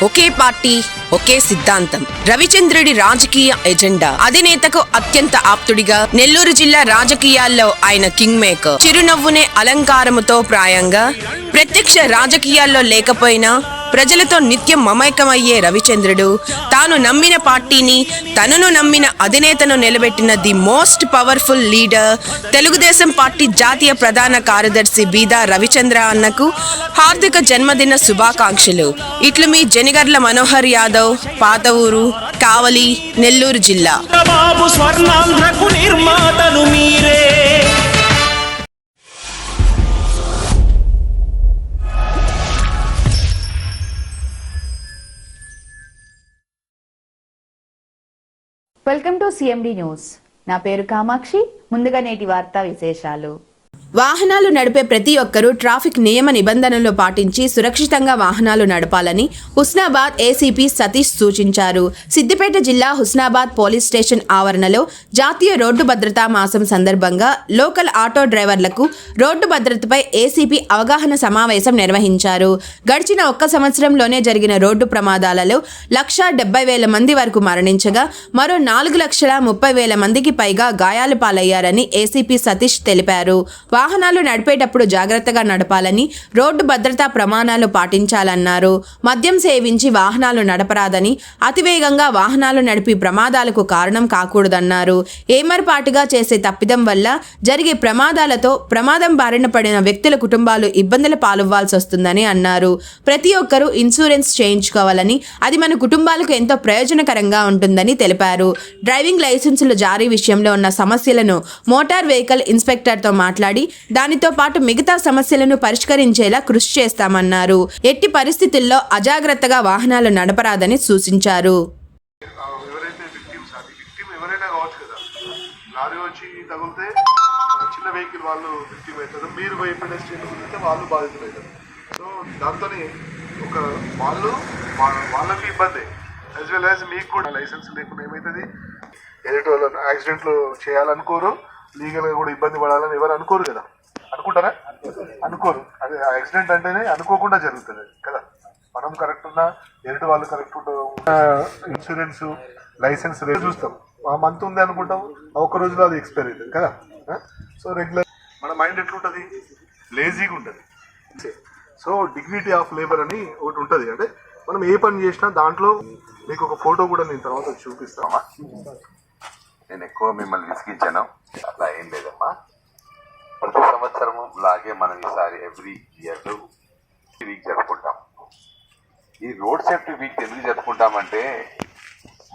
ఒకే party ఒకే సిద్ధాంతం. రవిచంద్రుడి రాజకీయ agenda. అధినేతకు అత్యంత ఆప్తుడిగా నెల్లూరు జిల్లా రాజకీయాల్లో ఆయన కింగ్ మేకర్. చిరునవ్వునే అలంకారముతో ప్రాయంగా ప్రత్యక్ష రాజకీయాల్లో లేకపోయినా ప్రజలతో నిత్యం మమైకమయ్యే రవిచంద్రుడు తాను నమ్మిన పార్టీని, తనను నమ్మిన అధినేతను నిలబెట్టిన the most powerful leader Telugu Desam party జాతీయ ప్రధాన కార్యదర్శి బీదా రవిచంద్ర అన్నకు హార్దిక జన్మదిన శుభాకాంక్షలు. ఇట్లు మీ జనిగర్ల మనోహర్ యాదవ్, పాత ఊరు, కావలి, నెల్లూరు జిల్లా. Welcome to CMD news. నా పేరు కామాక్షి. ముందుగా నేటి వార్తా విశేషాలు. వాహనాలు నడిపే ప్రతి ఒక్కరూ ట్రాఫిక్ నియమ నిబంధనలు పాటించి సురక్షితంగా వాహనాలు నడపాలని హుస్నాబాద్ ఏసీపీ సతీష్ సూచించారు. సిద్దిపేట జిల్లా హుస్నాబాద్ పోలీస్ స్టేషన్ ఆవరణలో జాతీయ రోడ్డు భద్రతా మాసం సందర్భంగా లోకల్ ఆటో డ్రైవర్లకు రోడ్డు భద్రతపై ఏసీపీ అవగాహన సమావేశం నిర్వహించారు. గడిచిన ఒక్క సంవత్సరంలోనే జరిగిన రోడ్డు ప్రమాదాలలో 1,70,000 మంది వరకు మరణించగా మరో 4,30,000 మందికి పైగా గాయాలు పాలయ్యారని ఏసీపీ సతీష్ తెలిపారు. వాహనాలు నడిపేటప్పుడు జాగ్రత్తగా నడపాలని, రోడ్డు భద్రతా ప్రమాణాలు పాటించాలన్నారు. మద్యం సేవించి వాహనాలు నడపరాదని, అతివేగంగా వాహనాలు నడిపి ప్రమాదాలకు కారణం కాకూడదన్నారు. ఏమరపాటుగా చేసే తప్పిదం వల్ల జరిగే ప్రమాదాలతో ప్రమాదం బారిన పడిన వ్యక్తుల కుటుంబాలు ఇబ్బందుల పాలవ్వాల్సి వస్తుందని అన్నారు. ప్రతి ఒక్కరూ ఇన్సూరెన్స్ చేయించుకోవాలని, అది మన కుటుంబాలకు ఎంతో ప్రయోజనకరంగా ఉంటుందని తెలిపారు. డ్రైవింగ్ లైసెన్సుల జారీ విషయంలో ఉన్న సమస్యలను మోటార్ వెహికల్ ఇన్స్పెక్టర్తో మాట్లాడి దానితో పాటు మిగతా సమస్యలను పరిష్కరించేలా కృషి చేస్తామన్నారు. ఎట్టి పరిస్థితుల్లో అజాగ్రత్తగా వాహనాలు నడపరాదని సూచించారు. మీకు కూడా లైసెన్స్ లేకుండా ఏమవుతుంది, ఎదుటి వాళ్ళని యాక్సిడెంట్లు చేయాలనుకోరు, లీగల్గా కూడా ఇబ్బంది పడాలని ఎవరు అనుకోరు కదా. అనుకుంటారా? అనుకోరు. అదే యాక్సిడెంట్ అంటేనే అనుకోకుండా జరుగుతుంది కదా. మనం కరెక్ట్ ఉన్నా, ఎదుటి వాళ్ళు కరెక్ట్ ఉన్న ఇన్సూరెన్స్ లైసెన్స్ చూస్తాం. ఆ మంత్ ఉంది అనుకుంటాం, ఒక రోజులో అది ఎక్స్పైర్ అవుతుంది కదా. సో రెగ్యులర్ మన మైండ్ ఎట్లుంటుంది, లేజీగా ఉంటుంది. సో డిగ్నిటీ ఆఫ్ లేబర్ అని ఒకటి ఉంటుంది. అంటే మనం ఏ పని చేసినా దాంట్లో మీకు ఒక ఫోటో కూడా నేను తర్వాత చూపిస్తామా. నేను ఎక్కువ మిమ్మల్ని విసిగించాను, అట్లా ఏం లేదమ్మా. ప్రతి సంవత్సరము లాగే మనం ఈసారి ఎవ్రీ ఇయర్ వీక్ జరుపుకుంటాం. ఈ రోడ్ సేఫ్టీ వీక్ ఎందుకు జరుపుకుంటామంటే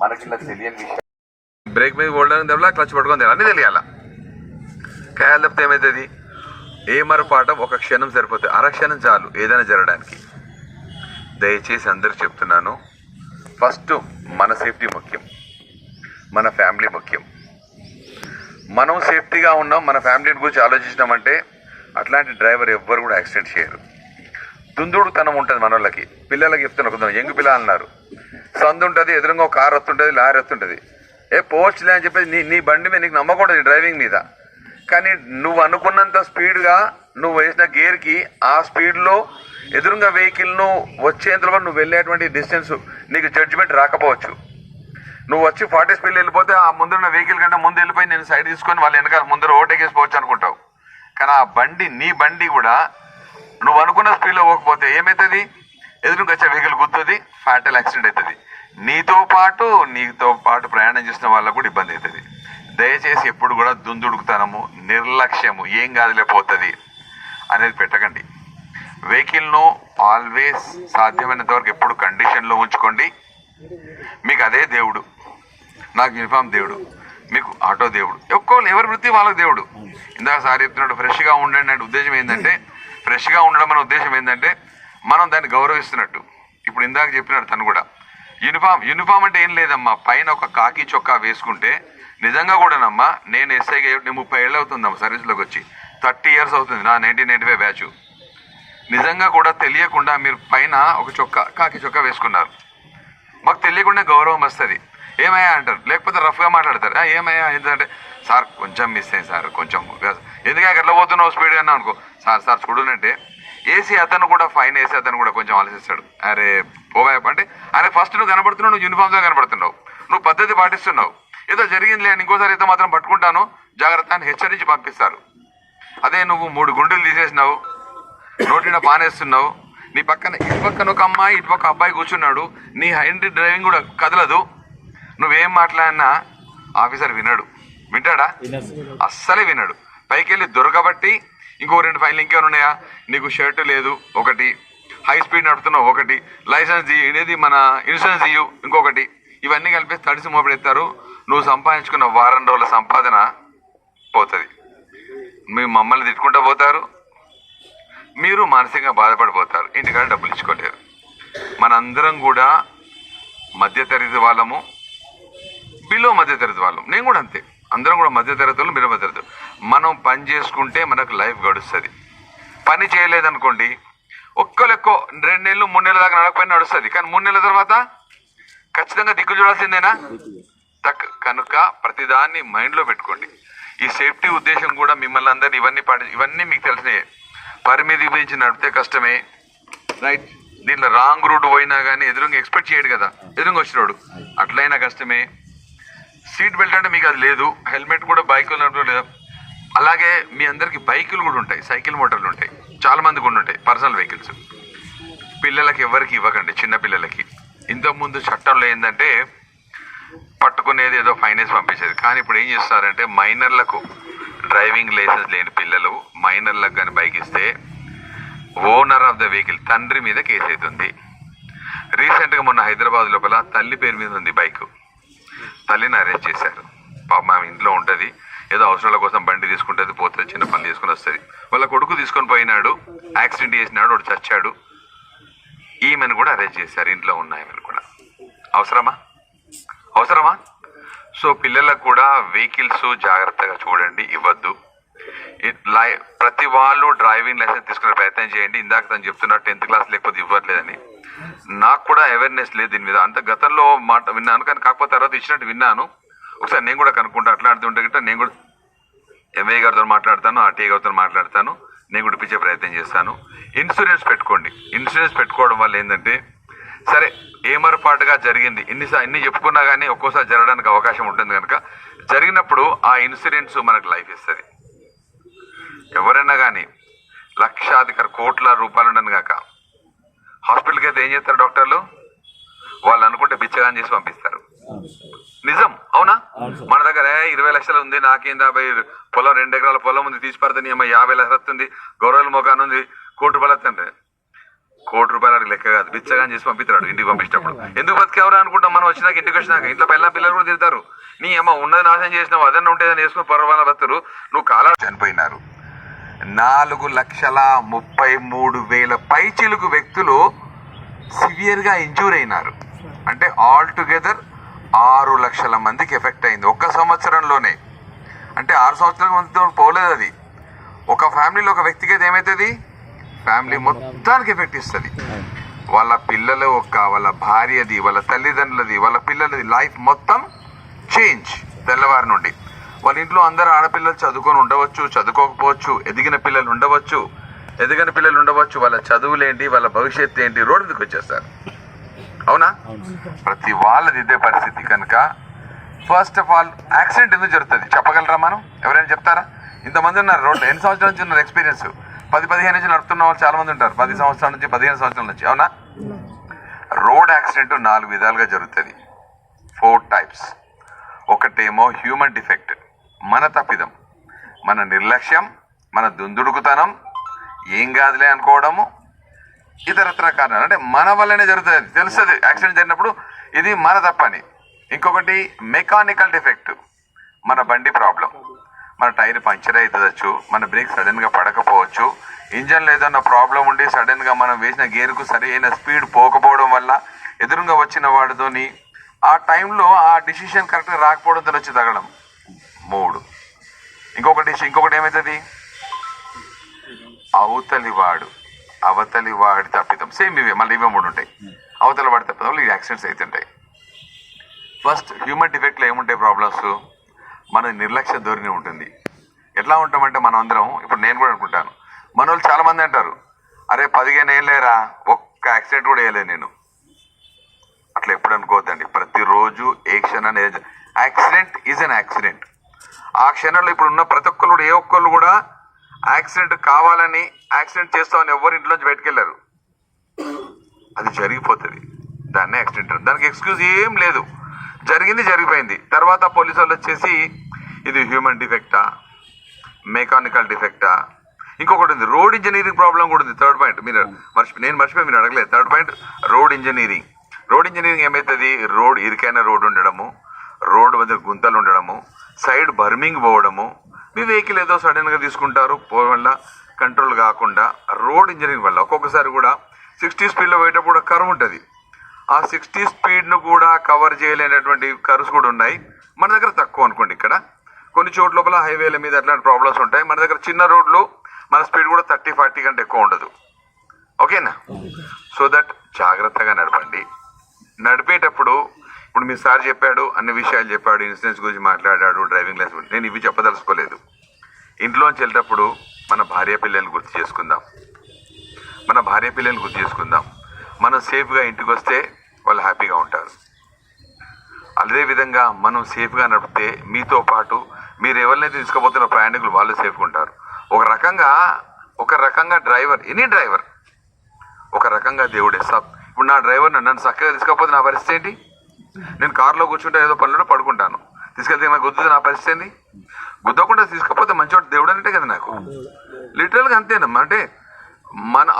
మనకి ఇలా తెలియని విషయం. బ్రేక్ మీద ఓడడం తెల, క్లచ్ పట్టుకొని తెల, అన్నీ తెలియాల. కాయాలి తప్పితే ఏమవుతుంది, ఏ మరపాఠం ఒక క్షణం సరిపోతుంది, అరక్షణం చాలు ఏదైనా జరగడానికి. దయచేసి అందరికి చెప్తున్నాను, ఫస్ట్ మన సేఫ్టీ ముఖ్యం, మన ఫ్యామిలీ ముఖ్యం. మనం సేఫ్టీగా ఉన్నాం, మన ఫ్యామిలీని గురించి ఆలోచించినామంటే అట్లాంటి డ్రైవర్ ఎవ్వరు కూడా యాక్సిడెంట్ చేయరు. దుందుడుతనం ఉంటుంది మన వాళ్ళకి. పిల్లలకి చెప్తున్నా, కొంచెం యంగ్ పిల్లలు అన్నారు, సందు ఉంటుంది, ఎదురుగా ఒక కారు వస్తుంటుంది, లారీ వస్తుంటుంది, పోవచ్చులే అని చెప్పేసి నీ బండి మీద నీకు నమ్మకూడదు డ్రైవింగ్ మీద. కానీ నువ్వు అనుకున్నంత స్పీడ్గా నువ్వు వేసిన గేర్కి ఆ స్పీడ్లో ఎదురుగా వెహికల్ను వచ్చేంతలో నువ్వు వెళ్ళేటువంటి డిస్టెన్స్ నీకు జడ్జిమెంట్ రాకపోవచ్చు. నువ్వు వచ్చి 40 స్పీడ్లో వెళ్ళిపోతే ఆ ముందున్న వెహికల్ కంటే ముందు వెళ్ళిపోయి నేను సైడ్ తీసుకొని వాళ్ళ వెనకాల ముందర ఓటేకేసిపోవచ్చు అనుకుంటావు. కానీ ఆ బండి, నీ బండి కూడా నువ్వు అనుకున్న స్పీడ్లో పోకపోతే ఏమవుతుంది, ఎదురుగా వచ్చే వెహికల్ గుర్తుంది, ఫ్యాటల్ యాక్సిడెంట్ అవుతుంది. నీతో పాటు ప్రయాణం చేసిన వాళ్ళకు కూడా ఇబ్బంది అవుతుంది. దయచేసి ఎప్పుడు కూడా దుందుడుకుతనము, నిర్లక్ష్యము, ఏం కాదులేకపోతుంది అనేది పెట్టకండి. వెహికల్ను ఆల్వేస్ సాధ్యమైనంత వరకు ఎప్పుడు కండిషన్లో ఉంచుకోండి. మీకు అదే దేవుడు, నాకు యూనిఫామ్ దేవుడు, మీకు ఆటో దేవుడు, ఎవరి వృత్తి వాళ్ళకి దేవుడు. ఇందాక సార్ చెప్తున్నాడు ఫ్రెష్గా ఉండండి అంటే ఉద్దేశం ఏంటంటే, ఫ్రెష్గా ఉండడం అనే ఉద్దేశం ఏంటంటే మనం దాన్ని గౌరవిస్తున్నట్టు. ఇప్పుడు ఇందాక చెప్పినాడు తను కూడా, యూనిఫామ్ అంటే ఏం లేదమ్మా, పైన ఒక కాకి చొక్కా వేసుకుంటే నిజంగా కూడానమ్మా. నేను ఎస్ఐగా నేను 30 ఏళ్ళు అవుతుందమ్మా సర్వీస్లోకి వచ్చి, 30 years అవుతుంది నా 1995 బ్యాచ్. నిజంగా కూడా తెలియకుండా మీరు పైన ఒక కాకి చొక్కా వేసుకున్నారు, మాకు తెలియకుండా గౌరవం వస్తుంది. ఏమయ్యా అంటారు, లేకపోతే రఫ్గా మాట్లాడతారు. ఏమయ్యా ఏంటంటే, సార్ కొంచెం మిస్ అయ్యింది సార్, కొంచెం ఎందుకంటే ఎట్లా పోతున్నావు స్పీడ్గా అన్నా అనుకో, సార్ చూడనంటే ఏసీ అతను కూడా, ఫైన్ వేసి అతను కూడా కొంచెం ఆలోచిస్తాడు, అరే ఓవైపు అంటే అరే ఫస్ట్ నువ్వు కనబడుతున్నావు, నువ్వు యూనిఫామ్తో కనబడుతున్నావు, నువ్వు పద్ధతి పాటిస్తున్నావు, ఏదో జరిగిందిలే అని ఇంకోసారి అయితే మాత్రం పట్టుకుంటాను జాగ్రత్త అని హెచ్చరించి పంపిస్తారు. అదే నువ్వు 3 గుండెలు తీసేసినావు, నోటిన పానేస్తున్నావు, నీ పక్కన ఇటు పక్కన ఒక అమ్మాయి ఇటు పక్క అబ్బాయి కూర్చున్నాడు, నీ హ్యాండ్ డ్రైవింగ్ కూడా కదలదు, నువ్వేం మాట్లాడినా ఆఫీసర్ వినడు. వింటాడా? అస్సలే వినడు. పైకి వెళ్ళి దొరకబట్టి ఇంకో 2 ఫైన్లు ఇంకేమైనా ఉన్నాయా, నీకు షర్టు లేదు ఒకటి, హై స్పీడ్ నడుపుతున్నావు ఒకటి, లైసెన్స్ ఇది మన ఇన్సూరెన్స్ ఇయ్యు ఇంకొకటి, ఇవన్నీ కలిపి తడిసి మోపెడతారు. నువ్వు సంపాదించుకున్న వారం రోజుల సంపాదన పోతుంది. మీ మమ్మల్ని తిట్టుకుంటూ పోతారు, మీరు మానసికంగా బాధపడిపోతారు, ఇంటికాడ డబ్బులు ఇచ్చుకోలేరు. మనందరం కూడా మధ్యతరగతి వాళ్ళము, బిలో మధ్యతరగతి వాళ్ళం. నేను కూడా అంతే, అందరం కూడా మధ్యతరగతులు, బిలో మధ్యతరగతులు. మనం పని చేసుకుంటే మనకు లైఫ్ గడుస్తుంది. పని చేయలేదనుకోండి, ఒక్కలెక్కో 2 నెలలు 3 నెలల దాకా నడకపోయినా నడుస్తుంది, కానీ 3 నెలల తర్వాత ఖచ్చితంగా దిక్కు చూడాల్సిందేనా? కనుక ప్రతిదాన్ని మైండ్లో పెట్టుకోండి. ఈ సేఫ్టీ ఉద్దేశం కూడా మిమ్మల్ని అందరినీ ఇవన్నీ మీకు తెలిసినాయి. పరిమితి గురించి నడిపితే కష్టమే, రైట్? దీంట్లో రాంగ్ రూట్ పోయినా కానీ ఎదురుగా ఎక్స్పెక్ట్ చేయడు కదా, ఎదురుగా వచ్చినాడు, అట్లయినా కష్టమే. సీట్ బెల్ట్ అంటే మీకు అది లేదు, హెల్మెట్ కూడా బైకులు నడపడం లేదు. అలాగే మీ అందరికి బైకులు కూడా ఉంటాయి, సైకిల్ మోటార్లు ఉంటాయి, చాలా మందికి కూడా ఉంటాయి పర్సనల్ వెహికల్స్. పిల్లలకి ఎవరికి ఇవ్వకండి, చిన్న పిల్లలకి. ఇంతకుముందు చట్టంలో ఏంటంటే పట్టుకునేది ఏదో ఫైన్ వేసి పంపించేది, కానీ ఇప్పుడు ఏం చేస్తారంటే మైనర్లకు, డ్రైవింగ్ లైసెన్స్ లేని పిల్లలు మైనర్లకు కానీ బైక్ ఇస్తే ఓనర్ ఆఫ్ ద వెహికల్ తండ్రి మీద కేసు అవుతుంది. రీసెంట్గా మొన్న హైదరాబాద్ లోపల తల్లి పేరు మీద ఉంది బైక్, తల్లిని అరెస్ట్ చేశారు. పాప మా ఇంట్లో ఉంటుంది, ఏదో అవసరాల కోసం బండి తీసుకుంటుంది, పోతుంది, చిన్న పని తీసుకుని వస్తుంది. వాళ్ళ కొడుకు తీసుకొని పోయినాడు, యాక్సిడెంట్ చేసినాడు, వాడు చచ్చాడు. ఈమెను కూడా అరెస్ట్ చేశారు, ఇంట్లో ఉన్నాయని కూడా. అవసరమా? సో పిల్లలకు కూడా వెహికల్స్ జాగ్రత్తగా చూడండి, ఇవ్వద్దు. ప్రతి వాళ్ళు డ్రైవింగ్ లైసెన్స్ తీసుకునే ప్రయత్నం చేయండి. ఇందాక తను చెప్తున్నారు 10th క్లాస్ లేకపోతే ఇవ్వట్లేదని. నాకు కూడా అవేర్నెస్ లేదు దీని మీద. అంత గతంలో మాట విన్నాను, కానీ కాకపోతే తర్వాత ఇచ్చినట్టు విన్నాను. ఒకసారి నేను కూడా కనుక్కుంటా, అట్లాంటి గిట్ట నేను కూడా ఎంఏ గారితో మాట్లాడతాను, ఆర్టీఐ గారితో మాట్లాడతాను, నేను కూడా ఇప్పించే ప్రయత్నం చేస్తాను. ఇన్సూరెన్స్ పెట్టుకోండి. ఇన్సూరెన్స్ పెట్టుకోవడం వల్ల ఏంటంటే, సరే ఏమరపాటుగా జరిగింది, ఎన్ని చెప్పుకున్నా కానీ ఒక్కోసారి జరగడానికి అవకాశం ఉంటుంది. కనుక జరిగినప్పుడు ఆ ఇన్సూరెన్స్ మనకు లైఫ్ ఇస్తుంది. ఎవరైనా కానీ లక్షాధికార కోట్ల రూపాయలు ఉండను కాక హాస్పిటల్కి అయితే ఏం చేస్తారు డాక్టర్లు? వాళ్ళు అనుకుంటే బిచ్చగాని చేసి పంపిస్తారు. నిజం, అవునా? మన దగ్గర 20 లక్షలు ఉంది, నాకేం 50 పొలం, 2 ఎకరాల పొలం ఉంది, తీసి పడుతుంది, 50 లక్షలు వస్తుంది, గౌరవ మొఖాన్ని ఉంది, ₹1 కోటి వస్తుంది. ₹1 లెక్క కాదు, బిచ్చగాని చేసి పంపిస్తాడు ఇంటికి పంపించినప్పుడు. ఎందుకు బతికేవరా అనుకుంటాం మనం. వచ్చినాక ఇంటికి వచ్చినాక ఇంట్లో పిల్లలు కూడా తిడతారు, నీ అమ్మ ఉన్నది నాశనం చేసినావు, అదన్నా ఉంటేదని వేసుకుని పర్వాల బతురు, నువ్వు కాలా. చనిపోయినారు 4,33,000 పైచిలుకు వ్యక్తులు సివియర్గా ఇంజూర్ అయినారు. అంటే ఆల్ టుగెదర్ 6 లక్షల మందికి ఎఫెక్ట్ అయింది ఒక్క సంవత్సరంలోనే. అంటే 6 సంవత్సరాల మందితో పోలేదు అది. ఒక ఫ్యామిలీలో ఒక వ్యక్తికి అయితే ఏమవుతుంది, ఫ్యామిలీ మొత్తానికి ఎఫెక్ట్ ఇస్తుంది. వాళ్ళ పిల్లలు వాళ్ళ భార్యది, వాళ్ళ తల్లిదండ్రులది, వాళ్ళ పిల్లలది లైఫ్ మొత్తం చేంజ్. తెల్లవారి నుండి వాళ్ళ ఇంట్లో అందరు ఆడపిల్లలు చదువుకొని ఉండవచ్చు, చదువుకోకపోవచ్చు, ఎదిగిన పిల్లలు ఉండవచ్చు, వాళ్ళ చదువులేంటి, వాళ్ళ భవిష్యత్తు ఏంటి, రోడ్డు మీదకి వచ్చేస్తారు. అవునా? ప్రతి వాళ్ళది ఇదే పరిస్థితి. కనుక ఫస్ట్ ఆఫ్ ఆల్ యాక్సిడెంట్ ఎందుకు జరుగుతుంది చెప్పగలరా? మనం ఎవరైనా చెప్తారా? ఇంతమంది ఉన్నారు రోడ్లు, ఎన్ని సంవత్సరాల నుంచి ఉన్నారు ఎక్స్పీరియన్స్? 10-15 నుంచి నడుపుతున్న వాళ్ళు చాలా మంది ఉంటారు, 10 సంవత్సరాల నుంచి, 15 సంవత్సరాల నుంచి. అవునా? రోడ్ యాక్సిడెంట్ 4 విధాలుగా జరుగుతుంది, 4 టైప్స్. ఒకటేమో హ్యూమన్ డిఫెక్ట్, మన తప్పిదం, మన నిర్లక్ష్యం, మన దుందుడుకుతనం, ఏం కాదులే అనుకోవడము, ఇతరత్ర కారణాలు. అంటే మన వల్లనే జరుగుతుంది, తెలుస్తుంది యాక్సిడెంట్ జరిగినప్పుడు ఇది మన తప్పని. ఇంకొకటి మెకానికల్ డిఫెక్ట్, మన బండి ప్రాబ్లం, మన టైర్ పంచర్ అవుతుందచ్చు, మన బ్రేక్ సడన్గా పడకపోవచ్చు, ఇంజన్లో ఏదన్నా ప్రాబ్లం ఉండి సడన్గా మనం వేసిన గేర్కు సరైన స్పీడ్ పోకపోవడం వల్ల ఎదురుగా వచ్చిన వాడితోని ఆ టైంలో ఆ డిసిషన్ కరెక్ట్గా రాకపోవడంతో వచ్చి తగలడం. 3. ఇంకొకటి ఏమవుతుంది, అవతలి వాడి తప్పిదం. సేమ్ ఇవే, మళ్ళీ ఇవే 3 ఉంటాయి. అవతల వాడి తప్పిదం వల్ల ఈ యాక్సిడెంట్స్ అవుతుంటాయి. ఫస్ట్ హ్యూమన్ డిఫెక్ట్లో ఏముంటాయి ప్రాబ్లమ్స్? మన నిర్లక్ష్య ధోరణి ఉంటుంది. ఎట్లా ఉంటామంటే మనం అందరం, ఇప్పుడు నేను కూడా అనుకుంటాను, మన వాళ్ళు చాలా మంది అంటారు, అరే 15 ఏళ్ళేరా ఒక్క యాక్సిడెంట్ కూడా వేయలేదు నేను. అట్లా ఎప్పుడు అనుకోవద్దండి. ప్రతిరోజు ఏ క్షణం యాక్సిడెంట్ ఈజ్ అన్ యాక్సిడెంట్. ఆ క్షణంలో ఇప్పుడు ఉన్న ప్రతి ఒక్కరు కూడా ఏ ఒక్కళ్ళు కూడా యాక్సిడెంట్ కావాలని యాక్సిడెంట్ చేస్తామని ఎవరు ఇంట్లోంచి బయటకు వెళ్ళారు. అది జరిగిపోతుంది, దాన్నే యాక్సిడెంట్. దానికి ఎక్స్క్యూజ్ ఏం లేదు, జరిగింది జరిగిపోయింది. తర్వాత పోలీసు వాళ్ళు వచ్చేసి ఇది హ్యూమన్ డిఫెక్టా, మెకానికల్ డిఫెక్టా, ఇంకొకటి ఉంది రోడ్ ఇంజనీరింగ్ ప్రాబ్లం కూడా ఉంది. థర్డ్ పాయింట్ మీరు నేను మర్చిపోయి మీరు అడగలేదు. Third point road engineering. Road engineering ఏమవుతుంది, రోడ్ ఇరికైన రోడ్ ఉండడము, రోడ్ మధ్య గుంతలు ఉండడము, సైడ్ బర్మింగ్ పోవడము, మీ వెహికల్ ఏదో సడన్గా తీసుకుంటారు వల్ల కంట్రోల్ కాకుండా. రోడ్ ఇంజనీరింగ్ వల్ల ఒక్కొక్కసారి కూడా 60 స్పీడ్లో పోయేటప్పుడు కూడా కర్వ్ ఉంటుంది. ఆ 60 స్పీడ్ను కూడా కవర్ చేయలేనటువంటి కర్వ్స్ కూడా ఉన్నాయి. మన దగ్గర తక్కువ అనుకోండి. ఇక్కడ కొన్ని చోట్ల లోపల హైవేల మీద అట్లాంటి ప్రాబ్లమ్స్ ఉంటాయి. మన దగ్గర చిన్న రోడ్లు మన స్పీడ్ కూడా 30-40 కంటే ఎక్కువ ఉండదు. ఓకేనా? సో దట్ జాగ్రత్తగా నడపండి. నడిపేటప్పుడు ఇప్పుడు మీ సార్ చెప్పాడు, అన్ని విషయాలు చెప్పాడు, ఇన్సూరెన్స్ గురించి మాట్లాడాడు, డ్రైవింగ్ లైసెన్స్. నేను ఇవి చెప్పదలుచుకోలేదు. ఇంట్లోంచి వెళ్ళేటప్పుడు మన భార్య పిల్లల్ని గుర్తు చేసుకుందాం. మనం సేఫ్గా ఇంటికి వస్తే వాళ్ళు హ్యాపీగా ఉంటారు. అదేవిధంగా మనం సేఫ్గా నడిపితే మీతో పాటు మీరు ఎవరినైతే తీసుకుపోతున్న ప్రయాణికులు వాళ్ళు సేఫ్గా ఉంటారు. ఒక రకంగా డ్రైవర్, ఎనీ డ్రైవర్ ఒక రకంగా దేవుడే. ఇప్పుడు నా డ్రైవర్ నన్ను చక్కగా తీసుకపోతే నా పరిస్థితి ఏంటి? నేను కారులో కూర్చుంటే ఏదో పనులు పడుకుంటాను, తీసుకెళ్తే నాకు గుద్దుతుంది, నా పరిస్థితి ఏంటి? గుద్దకుండా తీసుకపోతే మంచివాడు దేవుడు అంటే కదా నాకు. లిటరల్గా అంతేనమ్మా. అంటే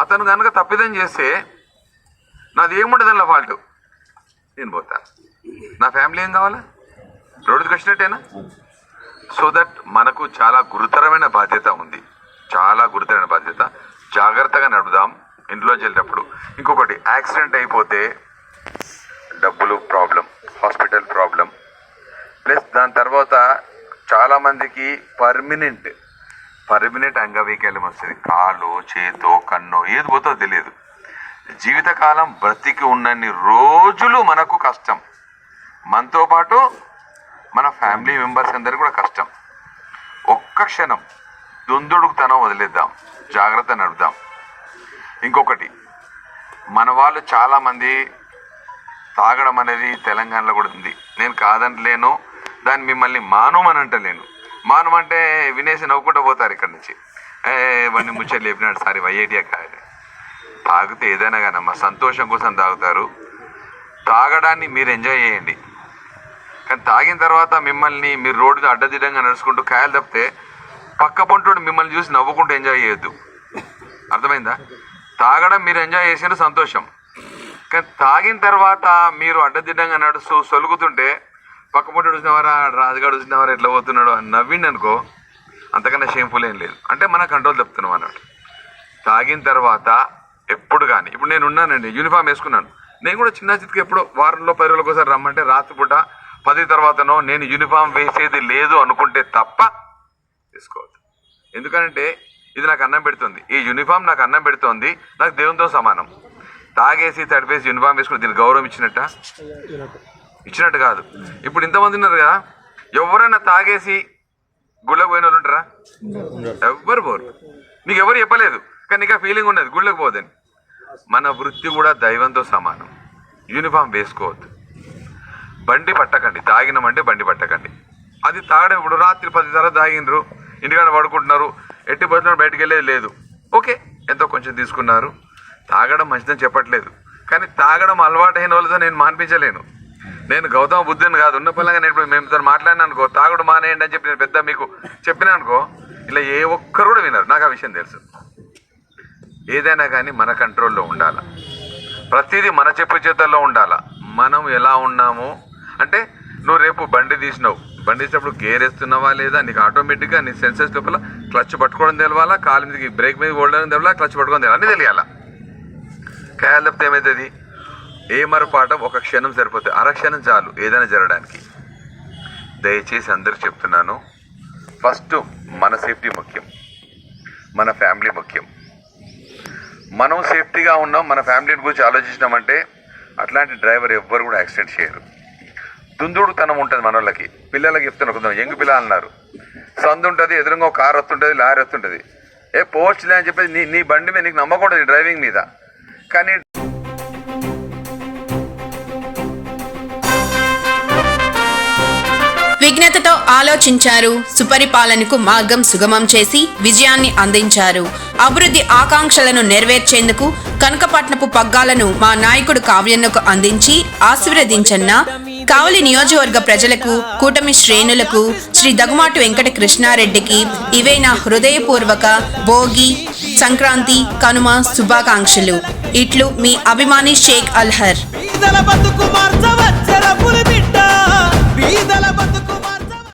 అతను కనుక తప్పిదం చేస్తే నాది ఏముండదు అలా ఫాల్ట్, నేను పోతాను. నా ఫ్యామిలీ ఏం కావాలా? రోడ్డుకి వచ్చినట్టేనా? సో దట్ మనకు చాలా గురుతరమైన బాధ్యత ఉంది, చాలా గురుతరమైన బాధ్యత. జాగ్రత్తగా నడుపుదాం ఇంట్లోంచి వెళ్ళేటప్పుడు. ఇంకొకటి, యాక్సిడెంట్ అయిపోతే డబ్బులు ప్రాబ్లం, హాస్పిటల్ ప్రాబ్లం, ప్లస్ దాని తర్వాత చాలామందికి పర్మనెంట్ అంగవైకల్యం వస్తుంది. కాలు, చేతో, కన్ను ఏది పోతో తెలియదు. జీవితకాలం బ్రతికి ఉన్నన్ని రోజులు మనకు కష్టం, మనతో పాటు మన ఫ్యామిలీ మెంబర్స్ అందరికీ కూడా కష్టం. ఒక్క క్షణం దుందుడుకుతనం వదిలేద్దాం, జాగ్రత్త నడుపుదాం. ఇంకొకటి, మన వాళ్ళు చాలామంది తాగడం అనేది తెలంగాణలో కూడా ఉంది. నేను కాదంటలేను, దాన్ని మిమ్మల్ని మానమని అంటలేను. మానమంటే వినేసి నవ్వుకుంటూ పోతారు ఇక్కడి నుంచి, వాడిని ముచ్చట్లు లేపినాడు సారీ వైఐడియా కాదు. తాగితే ఏదైనా కానమ్మా సంతోషం కోసం తాగుతారు. తాగడాన్ని మీరు ఎంజాయ్ చేయండి, కానీ తాగిన తర్వాత మిమ్మల్ని మీరు రోడ్డు అడ్డదిడ్డంగా నడుచుకుంటూ కాయలు తప్పితే పక్క పొంటోడు మిమ్మల్ని చూసి నవ్వుకుంటూ ఎంజాయ్ చేయొద్దు. అర్థమైందా? తాగడం మీరు ఎంజాయ్ చేసిన సంతోషం, కానీ తాగిన తర్వాత మీరు అడ్డదిడ్డంగా నడుస్తూ సొలుగుతుంటే పక్క పొంటోడు చూసినవారా, రాజుగాడు చూసినవారా ఎట్లా పోతున్నాడు అని నవ్విండి అనుకో, అంతకన్నా షేమ్ఫుల్ ఏం లేదు. అంటే మన కంట్రోల్ తప్పుతున్నాం అన్నట్టు. తాగిన తర్వాత ఎప్పుడు కానీ, ఇప్పుడు నేను ఉన్నానండి, యూనిఫామ్ వేసుకున్నాను, నేను కూడా చిన్న చితికి ఎప్పుడో వారంలో 10 రోజులకు ఒకసారి రమ్మంటే రాత్రిపూట 10 తర్వాతనో నేను యూనిఫామ్ వేసేది లేదు అనుకుంటే తప్ప వేసుకోవద్దు. ఎందుకంటే ఇది నాకు అన్నం పెడుతుంది, ఈ యూనిఫామ్ నాకు అన్నం పెడుతోంది, నాకు దేవునితో సమానం. తాగేసి తడిపేసి యూనిఫామ్ వేసుకుని దీనికి గౌరవం ఇచ్చినట్టు కాదు. ఇప్పుడు ఇంతమంది ఉన్నారు కదా, ఎవరైనా తాగేసి గుళ్ళకు పోయిన వాళ్ళు ఉంటారా? ఎవ్వరు పోరు. మీకు ఎవరు చెప్పలేదు, కానీ నీకు ఆ ఫీలింగ్ ఉన్నది గుళ్ళకు పోదని. మన వృత్తి కూడా దైవంతో సమానం. యూనిఫామ్ వేసుకోవద్దు. బండి పట్టకండి, తాగినామంటే బండి పట్టకండి. అది తాగడం ఇప్పుడు రాత్రి 10 తర్వాత తాగినరు, ఇంటికాడ పడుకుంటున్నారు, ఎట్టి బస్సులో బయటకు వెళ్ళేది లేదు. ఓకే, ఎంతో కొంచెం తీసుకున్నారు. తాగడం మంచిదని చెప్పట్లేదు, కానీ తాగడం అలవాటైన వాళ్ళతో నేను మాన్పించలేను. నేను గౌతమ బుద్ధుని కాదు, ఉన్న పరంగా నేను ఇప్పుడు మేము ఇద్దరు మాట్లాడినా అనుకో, తాగుడు మానేయండి అని చెప్పి నేను పెద్ద మీకు చెప్పినా అనుకో, ఇలా ఏ ఒక్కరు కూడా వినరు. నాకు ఆ విషయం తెలుసు. ఏదైనా కానీ మన కంట్రోల్లో ఉండాల, ప్రతిదీ మన చెప్పు చేతుల్లో ఉండాల. మనం ఎలా ఉన్నామో అంటే, నువ్వు రేపు బండి తీసినావు, బండి తీసినప్పుడు గేర్ వేస్తున్నావా లేదా, నీకు ఆటోమేటిక్గా నీ సెన్సెస్ లోపల క్లచ్ పట్టుకోవడం తెలవాలా, కాలు మీదకి బ్రేక్ మీద ఓడడం తెలవాలా, క్లచ్ పట్టుకోవడం తెలవాలి, అన్నీ తెలియాలా. కాయలు తప్పితే ఏమవుతుంది? ఏమరపాటం ఒక క్షణం సరిపోతుంది, అరక్షణం చాలు ఏదైనా జరగడానికి. దయచేసి అందరికి చెప్తున్నాను, ఫస్ట్ మన సేఫ్టీ ముఖ్యం, మన ఫ్యామిలీ ముఖ్యం. మనం సేఫ్టీగా ఉన్నాం, మన ఫ్యామిలీని గురించి ఆలోచించినామంటే అట్లాంటి డ్రైవర్ ఎవ్వరు కూడా యాక్సిడెంట్ చేయరు. దుందుడుతనం ఉంటుంది మన వాళ్ళకి. పిల్లలకి చెప్తున్నా, కొంచెం యంగ్ పిల్లలు అన్నారు, సందు ఉంటుంది, ఎదురుగా ఒక కారు వస్తుంటుంది, లారీ వస్తుంటుంది, పోవచ్చులే అని చెప్పేసి నీ బండి మీద నీకు నమ్మకూడదు డ్రైవింగ్ మీద. కానీ విఘ్నతతో ఆలోచించారు. సుపరిపాలనకు మార్గం సుగమం చేసి విజయాన్ని అందించారు. అభివృద్ధి ఆకాంక్షలను నెరవేర్చేందుకు కనకపట్నపు పగ్గాలను మా నాయకుడు కావ్యన్నకు అందించి ఆశీర్వదించన్న కావలి నియోజకవర్గ ప్రజలకు, కూటమి శ్రేణులకు, శ్రీ దగుమాటు వెంకట కృష్ణారెడ్డికి ఇవే నా హృదయపూర్వక భోగి, సంక్రాంతి, కనుమ శుభాకాంక్షలు. ఇట్లు మీ అభిమాని షేక్ అల్హర్. బీదల బతుకు మార్చవచ్చర పులి బిడ్డ, బీదల బతుకు